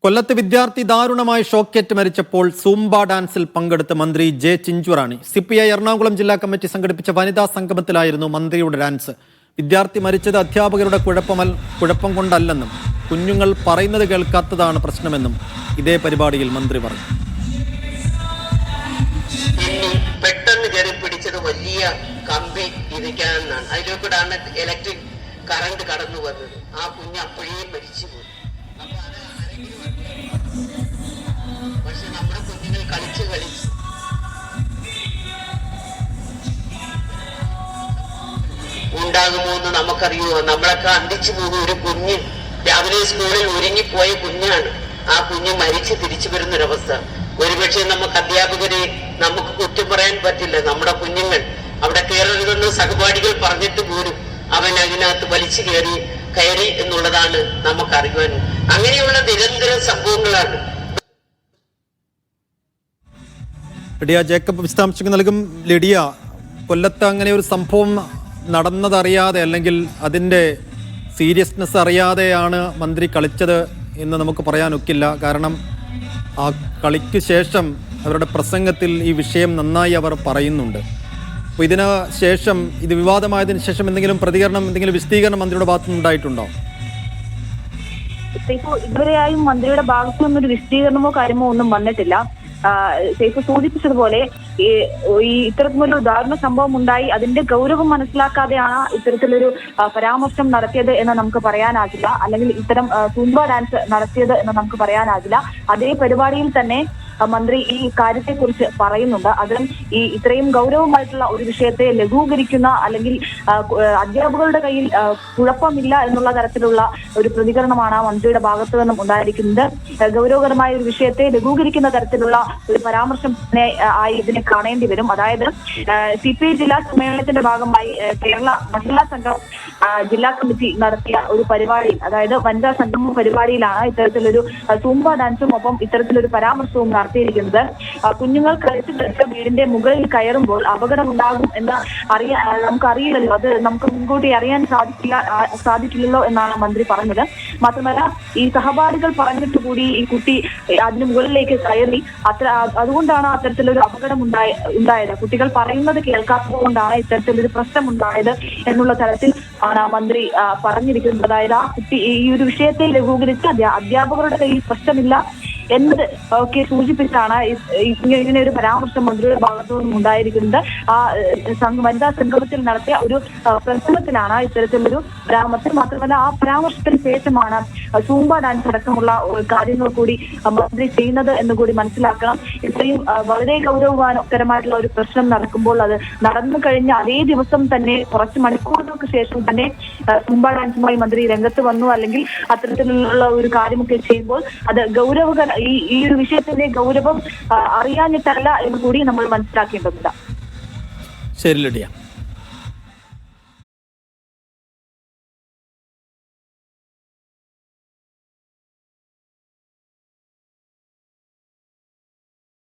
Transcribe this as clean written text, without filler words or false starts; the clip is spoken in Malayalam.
കൊല്ലത്ത് വിദ്യാർത്ഥി ദാരുണമായി ഷോക്കേറ്റ് മരിച്ചപ്പോൾ സൂംബ ഡാൻസിൽ പങ്കെടുത്ത മന്ത്രി ജെ ചിഞ്ചുറാണി. സിപിഐ എറണാകുളം ജില്ലാ കമ്മിറ്റി സംഘടിപ്പിച്ച വനിതാ സംഗമത്തിലായിരുന്നു മന്ത്രിയുടെ ഡാൻസ്. വിദ്യാർത്ഥി മരിച്ചത് അധ്യാപകരുടെ കുഴപ്പം കൊണ്ടല്ലെന്നും കുഞ്ഞുങ്ങൾ പറയുന്നത് കേൾക്കാത്തതാണ് പ്രശ്നമെന്നും ഇതേ പരിപാടിയിൽ മന്ത്രി പറഞ്ഞു. പെട്ടെന്ന് കയറി പിടിച്ചത് വലിയ കമ്പി ഇരിക്കാനാണ്, അതിലേക്കൂടാണ് ഇലക്ട്രിക് കറണ്ട് കടന്നു വന്നത്. ആ കുഞ്ഞ് അപ്പോഴേ മരിച്ചുപോയി. പക്ഷെ നമ്മുടെ കുഞ്ഞുങ്ങൾ കളിച്ച് ഉണ്ടാകുമോ എന്ന് നമുക്കറിയുമോ? നമ്മളൊക്കെ അന്തിച്ചു പോകുന്ന ഒരു കുഞ്ഞ് രാവിലെ സ്കൂളിൽ ഒരുങ്ങിപ്പോയ കുഞ്ഞാണ്. ആ കുഞ്ഞ് മരിച്ച് തിരിച്ചു വരുന്നൊരവസ്ഥ. ഒരുപക്ഷെ നമുക്ക് അധ്യാപകരെ നമുക്ക് കുറ്റം പറയാൻ പറ്റില്ല. നമ്മുടെ കുഞ്ഞുങ്ങൾ അവിടെ കയറരുതെന്ന് സഹപാഠികൾ പറഞ്ഞിട്ട് പോലും അവൻ അതിനകത്ത് വലിച്ചു കയറി എന്നുള്ളതാണ് നമുക്കറിയുവാൻ. അങ്ങനെയുള്ള നിരന്തര സംഭവങ്ങളാണ്. ലിഡിയ ജേക്കബ് വിശദാംശങ്ങൾ നൽകും. ലിഡിയ, കൊല്ലത്ത് അങ്ങനെ ഒരു സംഭവം നടന്നതറിയാതെ അല്ലെങ്കിൽ അതിൻ്റെ സീരിയസ്നെസ് അറിയാതെയാണ് മന്ത്രി കളിച്ചത് എന്ന് നമുക്ക് പറയാനൊക്കില്ല. കാരണം ആ കളിക്ക് ശേഷം അവരുടെ പ്രസംഗത്തിൽ ഈ വിഷയം നന്നായി അവർ പറയുന്നുണ്ട്. അപ്പോൾ ഇതിന് ശേഷം, ഇത് വിവാദമായതിനു ശേഷം എന്തെങ്കിലും പ്രതികരണം, എന്തെങ്കിലും വിശദീകരണം മന്ത്രിയുടെ ഭാഗത്തുനിന്ന് ഉണ്ടായിട്ടുണ്ടോ? ഇപ്പോൾ ഇതുവരെയായും മന്ത്രിയുടെ ഭാഗത്തു നിന്നൊരു വിശദീകരണമോ കാര്യമോ ഒന്നും വന്നിട്ടില്ല. സൈഫ് സൂചിപ്പിച്ചതുപോലെ ഈ ഇത്തരത്തിലൊരു ദാരുണ സംഭവം ഉണ്ടായി, അതിന്റെ ഗൗരവം മനസ്സിലാക്കാതെയാണ് ഇത്തരത്തിലൊരു പരാമർശം നടത്തിയത് എന്ന് നമുക്ക് പറയാനാകില്ല. അല്ലെങ്കിൽ ഇത്തരം സൂംബ ഡാൻസ് നടത്തിയത് എന്ന് നമുക്ക് പറയാനാകില്ല. അതേ പരിപാടിയിൽ തന്നെ മന്ത്രി ഈ കാര്യത്തെക്കുറിച്ച് പറയുന്നുണ്ട്. അതും ഈ ഇത്രയും ഗൗരവമായിട്ടുള്ള ഒരു വിഷയത്തെ ലഘൂകരിക്കുന്ന അല്ലെങ്കിൽ അധ്യാപകരുടെ കയ്യിൽ കുഴപ്പമില്ല എന്നുള്ള തരത്തിലുള്ള ഒരു പ്രതികരണമാണ് മന്ത്രിയുടെ ഭാഗത്തു നിന്നും ഉണ്ടായിരിക്കുന്നത്. ഗൗരവകരമായ ഒരു വിഷയത്തെ ലഘൂകരിക്കുന്ന തരത്തിലുള്ള ഒരു പരാമർശം ആയി ഇതിനെ കാണേണ്ടി വരും. അതായത് സിപിഐ ജില്ലാ സമ്മേളനത്തിന്റെ ഭാഗമായി കേരള മഹിളാ സംഘം ജില്ലാ കമ്മിറ്റി നടത്തിയ ഒരു പരിപാടിയിൽ, അതായത് വനിതാ സംഗമ പരിപാടിയിലാണ് ഇത്തരത്തിലൊരു സൂംബ ഡാൻസും ഒപ്പം ഇത്തരത്തിലൊരു പരാമർശവും നടത്തിയിരിക്കുന്നത്. കുഞ്ഞുങ്ങൾ കളിച്ച് വീടിന്റെ മുകളിൽ കയറുമ്പോൾ അപകടമുണ്ടാകും എന്ന് നമുക്കറിയില്ലല്ലോ, അത് നമുക്ക് മുൻകൂട്ടി അറിയാൻ സാധിക്കില്ലല്ലോ എന്നാണ് മന്ത്രി പറഞ്ഞത്. മാത്രമല്ല, ഈ സഹപാഠികൾ പറഞ്ഞിട്ട് കൂടി ഈ കുട്ടി അതിന് മുകളിലേക്ക് കയറി, അതുകൊണ്ടാണ് അത്തരത്തിലൊരു അപകടം ഉണ്ടായത്. കുട്ടികൾ പറയുന്നത് കേൾക്കാത്തത് കൊണ്ടാണ് ഇത്തരത്തിലൊരു പ്രശ്നം ഉണ്ടായത് എന്നുള്ള തരത്തിൽ ആണ് മന്ത്രി പറഞ്ഞിരിക്കുന്നത്. അതായത് ആ കുട്ടി ഈ ഒരു വിഷയത്തെ ലഘൂകരിച്ച് അധ്യാപകരുടെ കയ്യിൽ പ്രശ്നമില്ല എന്നത് ഒക്കെ സൂചിപ്പിച്ചാണ് ഇങ്ങനെ ഒരു പരാമർശം മന്ത്രിയുടെ ഭാഗത്തു നിന്നും ഉണ്ടായിരിക്കുന്നത്. ആ വനിതാ സംഗമത്തിൽ നടത്തിയ ഒരു പ്രസംഗത്തിലാണ് ഇത്തരത്തിലൊരു പരാമർശം. മാത്രമല്ല, ആ പരാമർശത്തിന് ശേഷമാണ് സൂംബ ഡാൻസ് അടക്കമുള്ള കാര്യങ്ങൾ കൂടി മന്ത്രി ചെയ്യുന്നത് എന്ന് കൂടി മനസ്സിലാക്കണം. ഇത്രയും വളരെ ഗൗരവകരമായിട്ടുള്ള ഒരു പ്രശ്നം നടക്കുമ്പോൾ അത് നടന്നു കഴിഞ്ഞ അതേ ദിവസം തന്നെ കുറച്ച് മണിക്കൂറുകൾക്ക് ശേഷം തന്നെ സൂംബ ഡാൻസുമായി മന്ത്രി രംഗത്ത് വന്നു. അല്ലെങ്കിൽ അത്തരത്തിലുള്ള ഒരു കാര്യമൊക്കെ ചെയ്യുമ്പോൾ അത് ഈ ഒരു വിഷയത്തിന്റെ ഗൗരവം അറിയാഞ്ഞിട്ടല്ല എന്ന് കൂടി നമ്മൾ മനസ്സിലാക്കേണ്ടതുണ്ട്. ശരി ലിഡിയ.